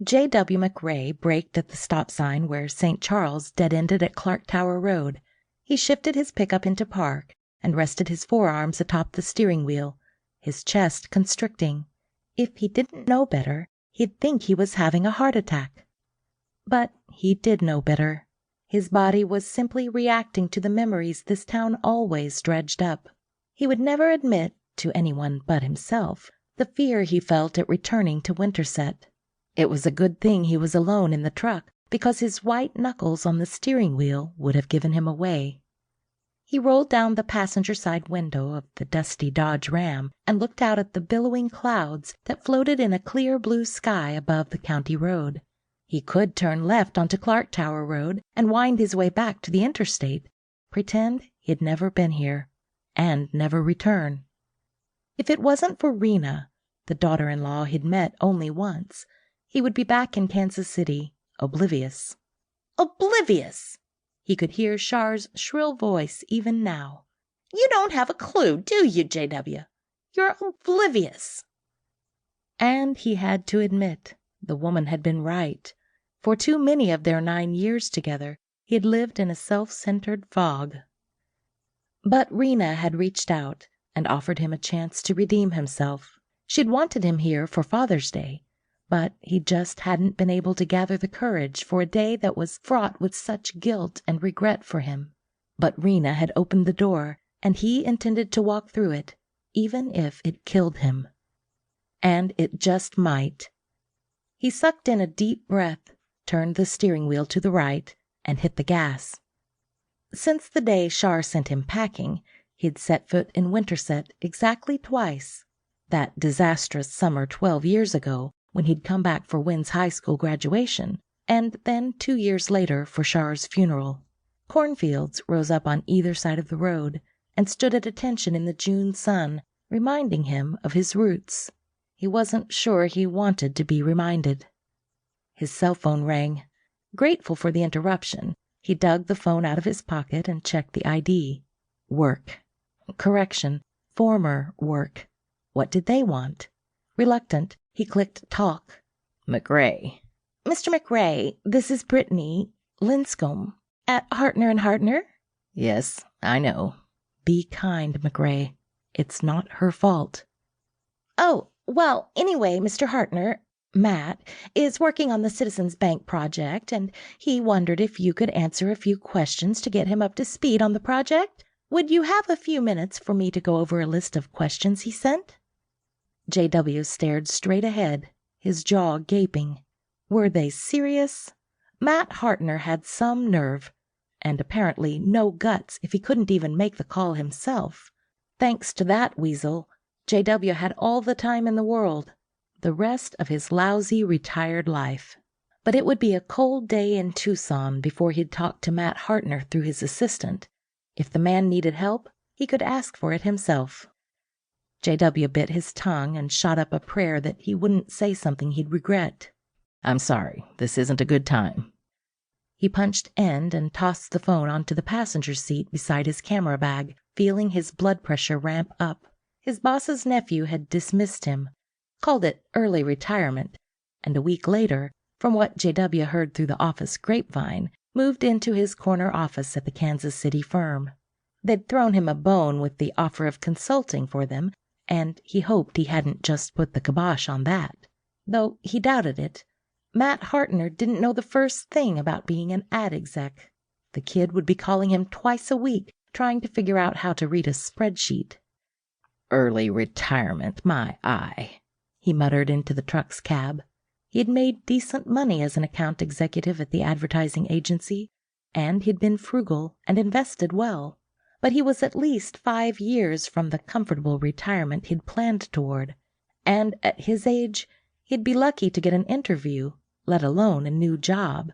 J.W. McRae braked at the stop sign where St. Charles dead-ended at Clark Tower Road. He shifted his pickup into park and rested his forearms atop the steering wheel, his chest constricting. If he didn't know better, he'd think he was having a heart attack. But he did know better. His body was simply reacting to the memories this town always dredged up. He would never admit, to anyone but himself, the fear he felt at returning to Winterset. It was a good thing he was alone in the truck, because his white knuckles on the steering wheel would have given him away. He rolled down the passenger side window of the dusty Dodge Ram and looked out at the billowing clouds that floated in a clear blue sky above the county road. He could turn left onto Clark Tower Road and wind his way back to the interstate, pretend he'd never been here, and never return. If it wasn't for Rena, the daughter-in-law he'd met only once, he would be back in Kansas City, oblivious. Oblivious! He could hear Char's shrill voice even now. You don't have a clue, do you, J.W.? You're oblivious. And he had to admit, the woman had been right. For too many of their 9 years together, he had lived in a self-centered fog. But Rena had reached out and offered him a chance to redeem himself. She'd wanted him here for Father's Day, but he just hadn't been able to gather the courage for a day that was fraught with such guilt and regret for him. But Rena had opened the door, and he intended to walk through it, even if it killed him. And it just might. He sucked in a deep breath, turned the steering wheel to the right, and hit the gas. Since the day Char sent him packing, he'd set foot in Winterset exactly twice. That disastrous summer 12 years ago, when he'd come back for Wynn's high school graduation, and then 2 years later for Char's funeral. Cornfields rose up on either side of the road and stood at attention in the June sun, reminding him of his roots. He wasn't sure he wanted to be reminded. His cell phone rang. Grateful for the interruption, he dug the phone out of his pocket and checked the ID. Work. Correction, former work. What did they want? Reluctant, he clicked talk. McRae. Mr. McRae, this is Brittany Linscomb at Hartner & Hartner. Yes, I know. Be kind, McRae. It's not her fault. Oh, well, anyway, Mr. Hartner, Matt, is working on the Citizens Bank project, and he wondered if you could answer a few questions to get him up to speed on the project. Would you have a few minutes for me to go over a list of questions he sent? J.W. stared straight ahead, his jaw gaping. Were they serious? Matt Hartner had some nerve, and apparently no guts if he couldn't even make the call himself. Thanks to that weasel, J.W. had all the time in the world, the rest of his lousy retired life. But it would be a cold day in Tucson before he'd talk to Matt Hartner through his assistant. If the man needed help, he could ask for it himself. J.W. bit his tongue and shot up a prayer that he wouldn't say something he'd regret. I'm sorry, this isn't a good time. He punched end and tossed the phone onto the passenger seat beside his camera bag, feeling his blood pressure ramp up. His boss's nephew had dismissed him, called it early retirement, and a week later, from what J.W. heard through the office grapevine, moved into his corner office at the Kansas City firm. They'd thrown him a bone with the offer of consulting for them, and he hoped he hadn't just put the kibosh on that. Though he doubted it. Matt Hartner didn't know the first thing about being an ad exec. The kid would be calling him twice a week, trying to figure out how to read a spreadsheet. Early retirement, my eye, he muttered into the truck's cab. He had made decent money as an account executive at the advertising agency, and he'd been frugal and invested well. But he was at least 5 years from the comfortable retirement he'd planned toward, and at his age, he'd be lucky to get an interview, let alone a new job.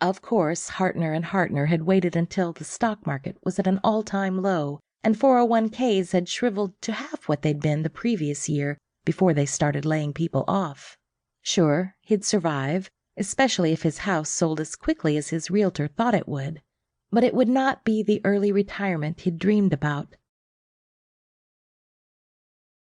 Of course, Hartner & Hartner had waited until the stock market was at an all-time low, and 401ks had shriveled to half what they'd been the previous year before they started laying people off. Sure, he'd survive, especially if his house sold as quickly as his realtor thought it would. But it would not be the early retirement he'd dreamed about,